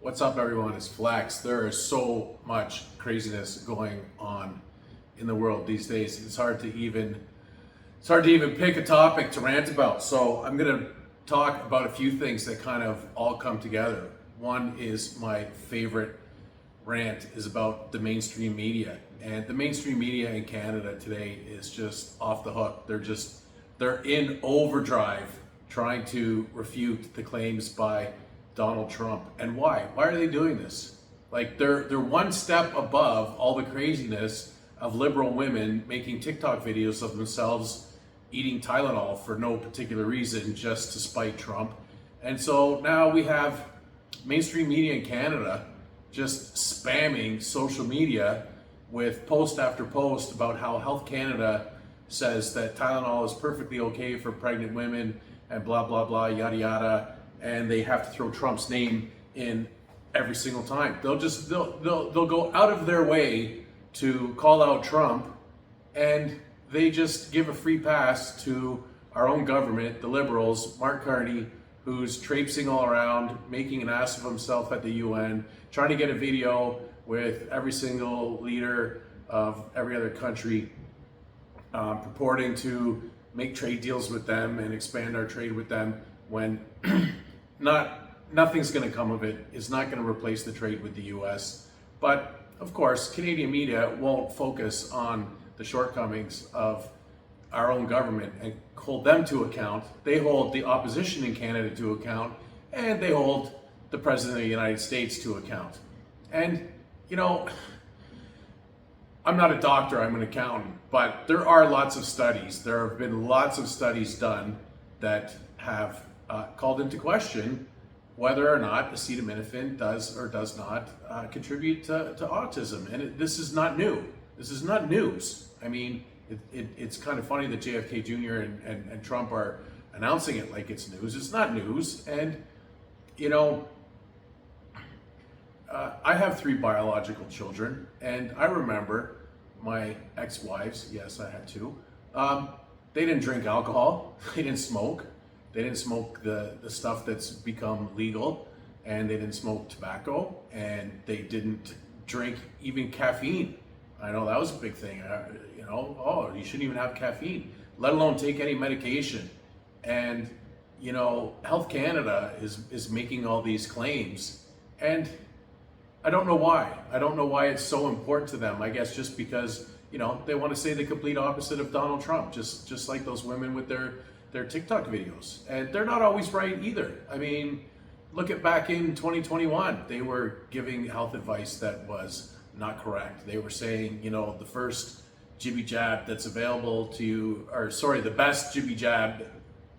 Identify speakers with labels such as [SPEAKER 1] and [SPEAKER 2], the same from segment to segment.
[SPEAKER 1] What's up, everyone? It's Flex. There is so much craziness going on in the world these days. It's hard to even pick a topic to rant about. So I'm gonna talk about a few things that kind of all come together. One is my favorite rant is about the mainstream media, and the mainstream media in Canada today is just off the hook. They're in overdrive trying to refute the claims by Donald Trump. And why? Why are they doing this? Like they're one step above all the craziness of liberal women making TikTok videos of themselves eating Tylenol for no particular reason, just to spite Trump. And so now we have mainstream media in Canada just spamming social media with post after post about how Health Canada says that Tylenol is perfectly okay for pregnant women and blah, blah, blah, yada, yada. And they have to throw Trump's name in every single time. They'll go out of their way to call out Trump, and they just give a free pass to our own government, the liberals, Mark Carney, who's traipsing all around, making an ass of himself at the UN, trying to get a video with every single leader of every other country, purporting to make trade deals with them and expand our trade with them when nothing's going to come of it. It's not going to replace the trade with the US. But of course, Canadian media won't focus on the shortcomings of our own government and hold them to account. They hold the opposition in Canada to account, and they hold the President of the United States to account. And, you know, I'm not a doctor, I'm an accountant, but there are lots of studies. There have been lots of studies done that have called into question whether or not acetaminophen does or does not contribute to autism. And this is not new. This is not news. I mean, it's kind of funny that JFK Jr. and Trump are announcing it like it's news. It's not news. And, you know, I have 3 biological children, and I remember my ex-wives, yes, I had 2, they didn't drink alcohol, they didn't smoke. They didn't smoke the stuff that's become legal, and they didn't smoke tobacco, and they didn't drink even caffeine. I know that was a big thing. You shouldn't even have caffeine, let alone take any medication. And, you know, Health Canada is making all these claims, and I don't know why. I don't know why it's so important to them. I guess just because, you know, they want to say the complete opposite of Donald Trump, just like those women with their TikTok videos. And they're not always right either. I mean, look at back in 2021, they were giving health advice that was not correct. They were saying, you know, the first jibby jab that's available to you, the best jibby jab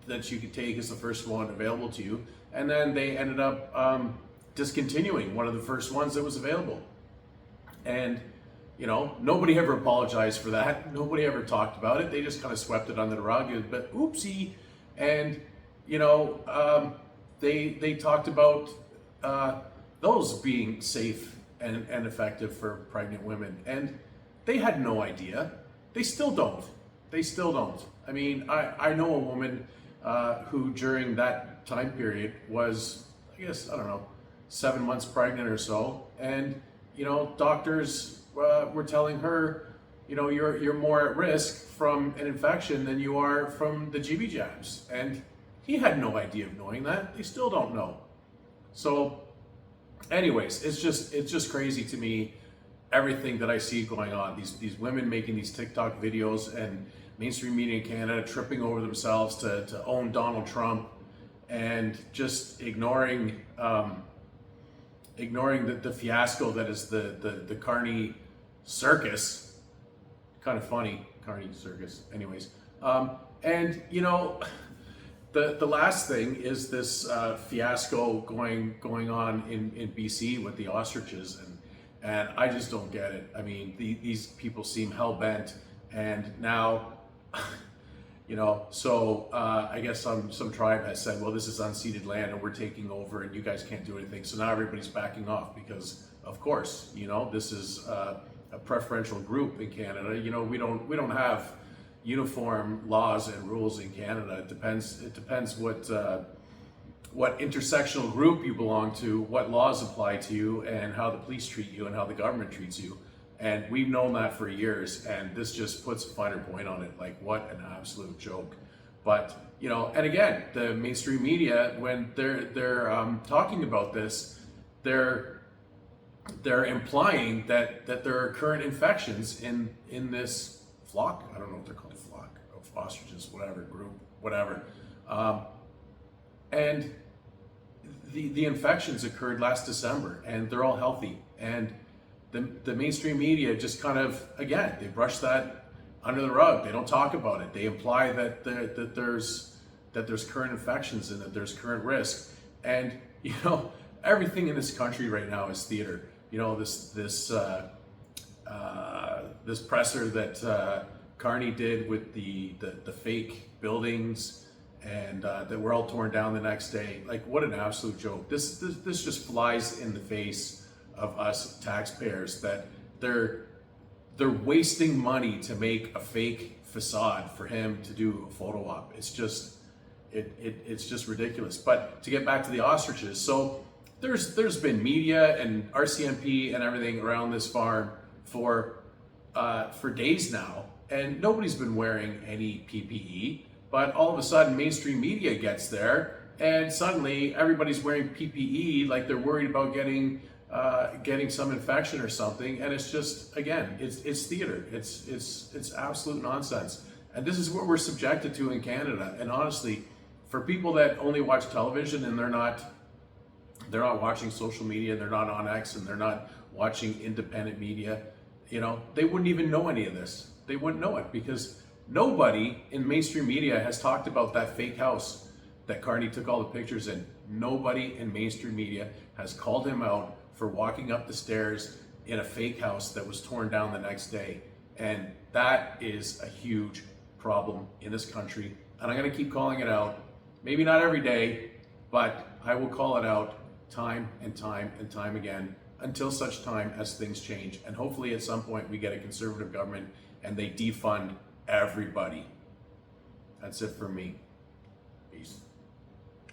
[SPEAKER 1] that you could take is the first one available to you. And then they ended up discontinuing one of the first ones that was available. And you know, nobody ever apologized for that. Nobody ever talked about it. They just kind of swept it under the rug. But oopsie, and you know, they talked about those being safe and effective for pregnant women, and they had no idea. They still don't. They still don't. I mean, I know a woman who during that time period was, I guess, I don't know, 7 months pregnant or so, and you know, doctors were telling her, you know, you're more at risk from an infection than you are from the GB jabs. And he had no idea of knowing that. They still don't know. So anyways, it's just crazy to me, everything that I see going on. These women making these TikTok videos, and mainstream media in Canada tripping over themselves to own Donald Trump, and just ignoring the fiasco that is the Carney circus. Kind of funny, Carney circus. Anyways, and you know, the last thing is this fiasco going on in BC with the Ostriches, and I just don't get it. I mean, these people seem hell bent, and now. You know, so I guess some tribe has said, well, this is unceded land and we're taking over and you guys can't do anything. So now everybody's backing off because, of course, you know, this is a preferential group in Canada. You know, we don't have uniform laws and rules in Canada. It depends what what intersectional group you belong to, what laws apply to you, and how the police treat you and how the government treats you. And we've known that for years, and this just puts a finer point on it. Like, what an absolute joke. But, you know, and again, the mainstream media, when they're talking about this, they're implying that there are current infections in this flock. I don't know if they're called a flock of ostriches, whatever, group, whatever. And the infections occurred last December, and they're all healthy. And the mainstream media just kind of, again, they brush that under the rug. They don't talk about it. They imply that there's current infections and that there's current risk. And you know, everything in this country right now is theater. You know, this presser that Carney did with the fake buildings, and that were all torn down the next day. Like, what an absolute joke. This just flies in the face of us taxpayers, that they're wasting money to make a fake facade for him to do a photo op. It's just it's just ridiculous. But to get back to the ostriches, so there's been media and RCMP and everything around this farm for days now, and nobody's been wearing any PPE. But all of a sudden, mainstream media gets there, and suddenly everybody's wearing PPE, like they're worried about getting some infection or something. And it's just, again, it's theater. It's absolute nonsense. And this is what we're subjected to in Canada. And honestly, for people that only watch television and they're not watching social media, they're not on X, and they're not watching independent media, you know, they wouldn't even know any of this. They wouldn't know it, because nobody in mainstream media has talked about that fake house that Carney took all the pictures in. Nobody in mainstream media has called him out for walking up the stairs in a fake house that was torn down the next day. And that is a huge problem in this country. And I'm gonna keep calling it out. Maybe not every day, but I will call it out time and time and time again, until such time as things change. And hopefully at some point we get a conservative government and they defund everybody. That's it for me. Peace.